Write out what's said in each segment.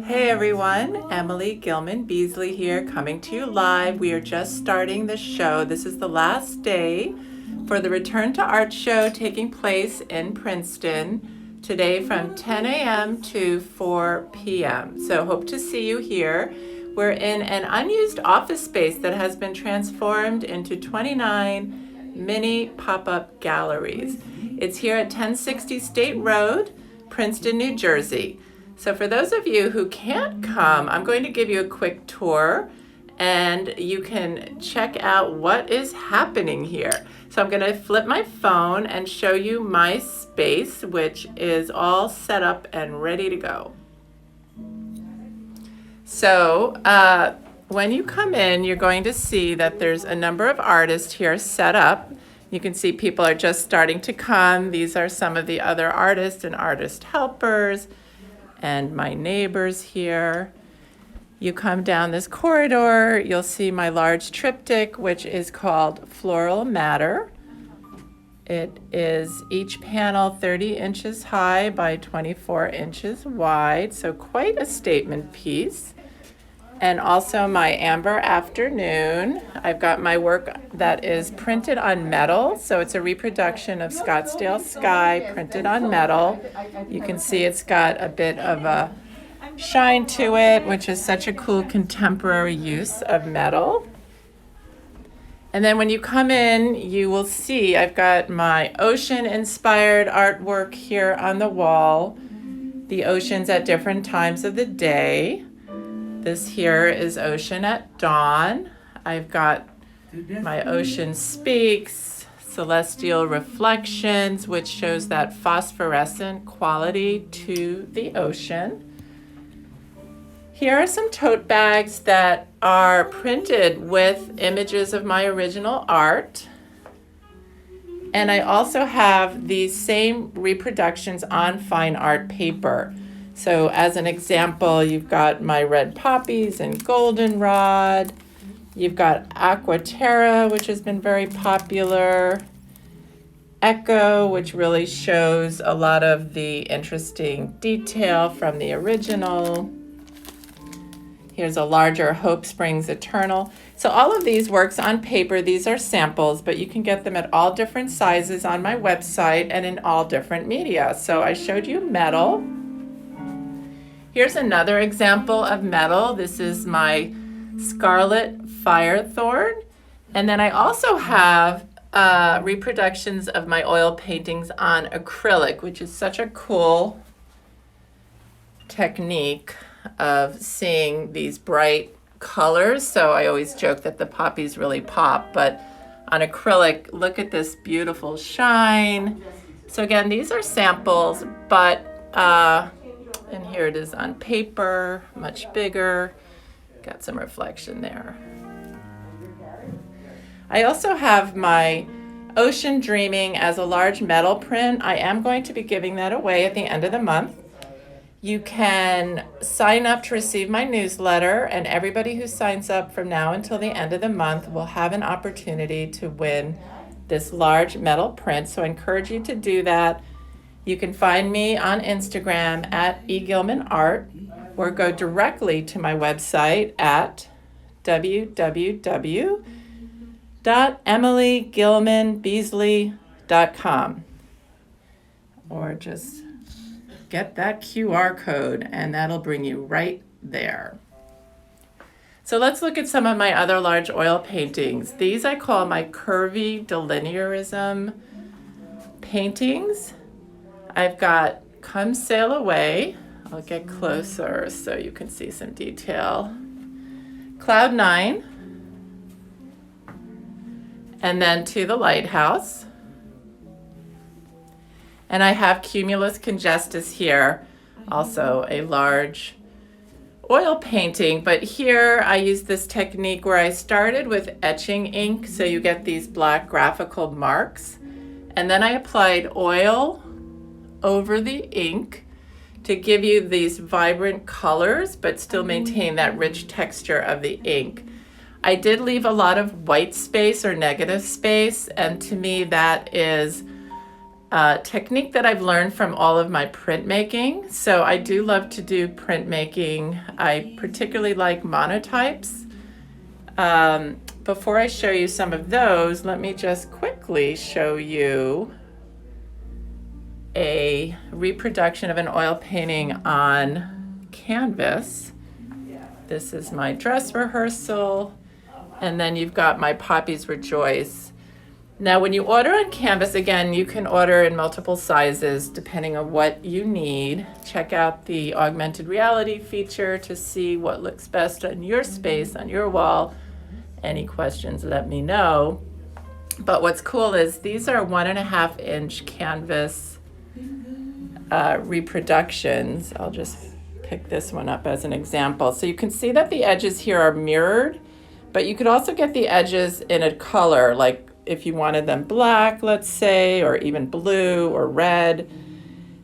Hey everyone, Emily Gilman Beezley here, coming to you live. We are just starting the show. This is the last day for the Return to Art show taking place in Princeton today from 10 a.m. to 4 p.m. So hope to see you here. We're in an unused office space that has been transformed into 29 mini pop-up galleries. It's here at 1060 State Road, Princeton, New Jersey. So for those of you who can't come, I'm going to give you a quick tour and you can check out what is happening here. So I'm going to flip my phone and show you my space, which is all set up and ready to go. So when you come in, you're going to see that there's a number of artists here set up. You can see people are just starting to come. These are some of the other artists and artist helpers and my neighbors here. You come down this corridor, you'll see my large triptych, which is called Floral Matter. It is each panel 30 inches high by 24 inches wide, so quite a statement piece. And also my Amber Afternoon. I've got my work that is printed on metal, so it's a reproduction of Scottsdale Sky printed on metal. You can see it's got a bit of a shine to it, which is such a cool contemporary use of metal. And then when you come in, you will see I've got my ocean-inspired artwork here on the wall, the oceans at different times of the day. This here is Ocean at Dawn. I've got my Ocean Speaks, Celestial Reflections, which shows that phosphorescent quality to the ocean. Here are some tote bags that are printed with images of my original art. And I also have these same reproductions on fine art paper. So as an example, you've got my red poppies and goldenrod. You've got Aquaterra, which has been very popular. Echo, which really shows a lot of the interesting detail from the original. Here's a larger Hope Springs Eternal. So all of these works on paper. These are samples, but you can get them at all different sizes on my website and in all different media. So I showed you metal. Here's another example of metal. This is my Scarlet Firethorn. And then I also have reproductions of my oil paintings on acrylic, which is such a cool technique of seeing these bright colors. So I always joke that the poppies really pop, but on acrylic, look at this beautiful shine. So again, these are samples, but and here it is on paper, much bigger. Got some reflection there. I also have my Ocean Dreaming as a large metal print. I am going to be giving that away at the end of the month. You can sign up to receive my newsletter, and everybody who signs up from now until the end of the month will have an opportunity to win this large metal print. So I encourage you to do that. You can find me on Instagram at egilmanart, or go directly to my website at www.emilygilmanbeezley.com, or just get that QR code and that'll bring you right there. So let's look at some of my other large oil paintings. These I call my curvy delinearism paintings. I've got Come Sail Away. I'll get closer so you can see some detail. Cloud 9. And then To the Lighthouse. And I have Cumulus Congestus here, also a large oil painting. But here I use this technique where I started with etching ink, so you get these black graphical marks. And then I applied oil over the ink to give you these vibrant colors, but still maintain that rich texture of the ink. I did leave a lot of white space or negative space, and to me that is technique that I've learned from all of my printmaking. So I do love to do printmaking. I particularly like monotypes. Before I show you some of those, let me just quickly show you a reproduction of an oil painting on canvas. This is my dress rehearsal, and then you've got my Poppies Rejoice. Now, when you order on canvas, again, you can order in multiple sizes depending on what you need. Check out the augmented reality feature to see what looks best on your space, on your wall. Any questions, let me know. But what's cool is these are 1.5 inch canvas reproductions. I'll just pick this one up as an example. So you can see that the edges here are mirrored, but you could also get the edges in a color, like if you wanted them black, let's say, or even blue or red.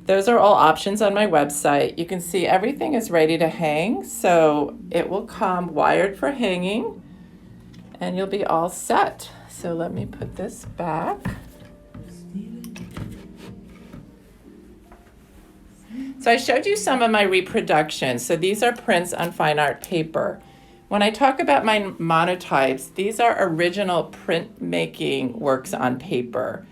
Those are all options on my website. You can see everything is ready to hang, so it will come wired for hanging, and you'll be all set. So let me put this back. So I showed you some of my reproductions. So these are prints on fine art paper. When I talk about my monotypes, these are original printmaking works on paper.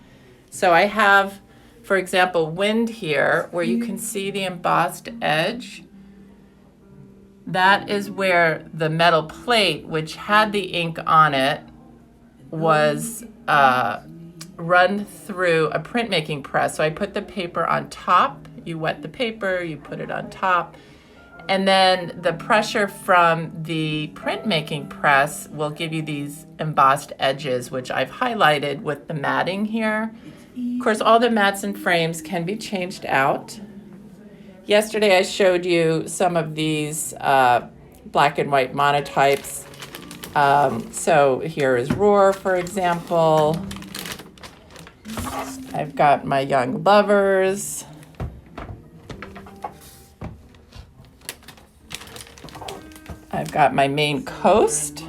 So I have, for example, Wind here, where you can see the embossed edge. That is where the metal plate, which had the ink on it, was run through a printmaking press. So I put the paper on top. You wet the paper, you put it on top, and then the pressure from the printmaking press will give you these embossed edges, which I've highlighted with the matting here. Of course, all the mats and frames can be changed out. Yesterday I showed you some of these black and white monotypes. So here is Roar, for example. I've got my Young Lovers. I've got my Maine Coast.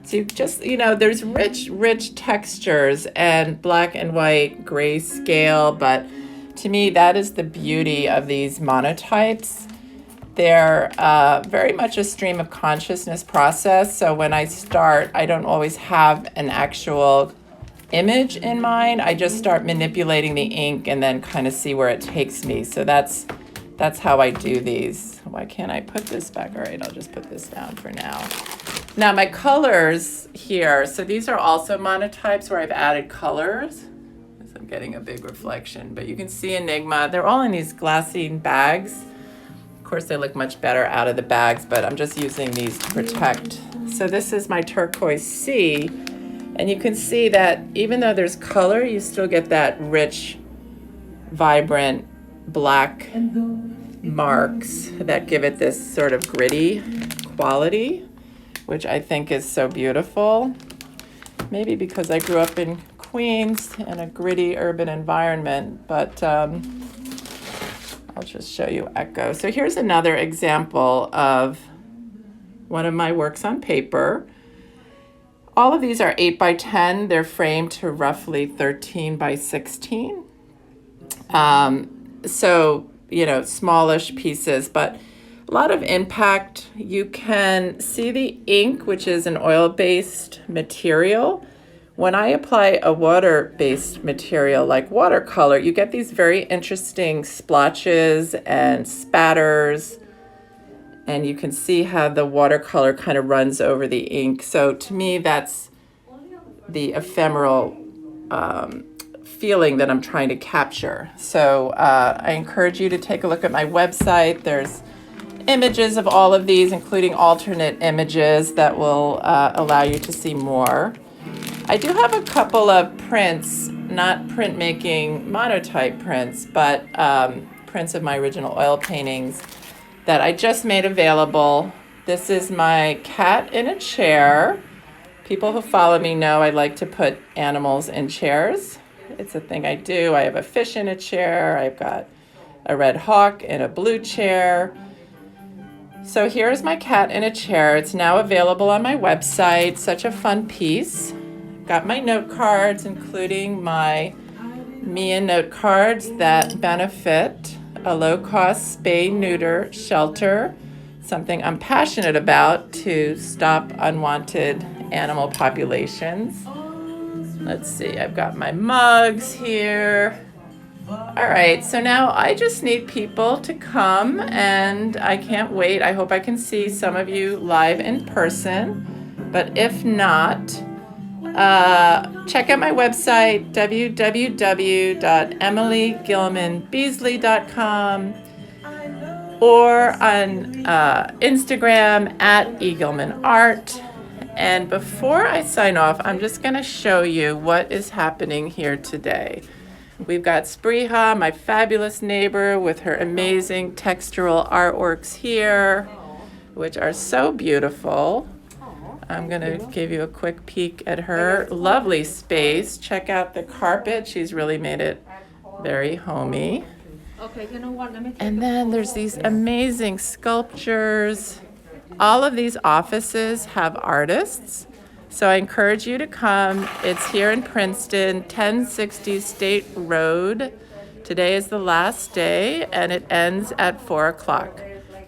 So you just, there's rich textures and black and white grayscale, but to me, that is the beauty of these monotypes. They're very much a stream of consciousness process. So when I start, I don't always have an actual image in mind. I just start manipulating the ink and then kind of see where it takes me. So that's how I do these. Why can't I put this back? All right, I'll just put this down for now. Now my colors here, so these are also monotypes where I've added colors. I'm getting a big reflection, but you can see Enigma. They're all in these glassine bags. Of course, they look much better out of the bags, but I'm just using these to protect. So this is my Turquoise Sea, and you can see that even though there's color, you still get that rich, vibrant black marks that give it this sort of gritty quality, which I think is so beautiful. Maybe because I grew up in Queens in a gritty urban environment, but I'll just show you Echo. So here's another example of one of my works on paper. All of these are 8 by 10. They're framed to roughly 13 by 16. So, smallish pieces, but a lot of impact. You can see the ink, which is an oil-based material. When I apply a water-based material like watercolor, you get these very interesting splotches and spatters, and you can see how the watercolor kind of runs over the ink. So to me, that's the ephemeral feeling that I'm trying to capture. So I encourage you to take a look at my website. There's images of all of these, including alternate images that will allow you to see more. I do have a couple of prints, not printmaking monotype prints, but prints of my original oil paintings that I just made available. This is my cat in a chair. People who follow me know I like to put animals in chairs. It's a thing I do. I have a fish in a chair. I've got a red hawk in a blue chair. So here's my cat in a chair. It's now available on my website. Such a fun piece. Got my note cards, including my me a note cards that benefit a low-cost spay-neuter shelter, something I'm passionate about to stop unwanted animal populations. Let's see, I've got my mugs here. All right, so now I just need people to come, and I can't wait. I hope I can see some of you live in person, but if not, check out my website, www.emilygilmanbeezley.com, or on Instagram at egilmanart. And before I sign off, I'm just going to show you what is happening here today. We've got Spreha, my fabulous neighbor, with her amazing textural artworks here, which are so beautiful. I'm going to give you a quick peek at her lovely space. Check out the carpet. She's really made it very homey. Okay, you know what? Let me take And then there's these amazing sculptures. All of these offices have artists, so I encourage you to come. It's here in Princeton, 1060 State Road. Today is the last day, and it ends at 4 o'clock.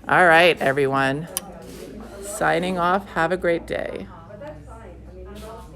All right, everyone. Signing off. Have a great day.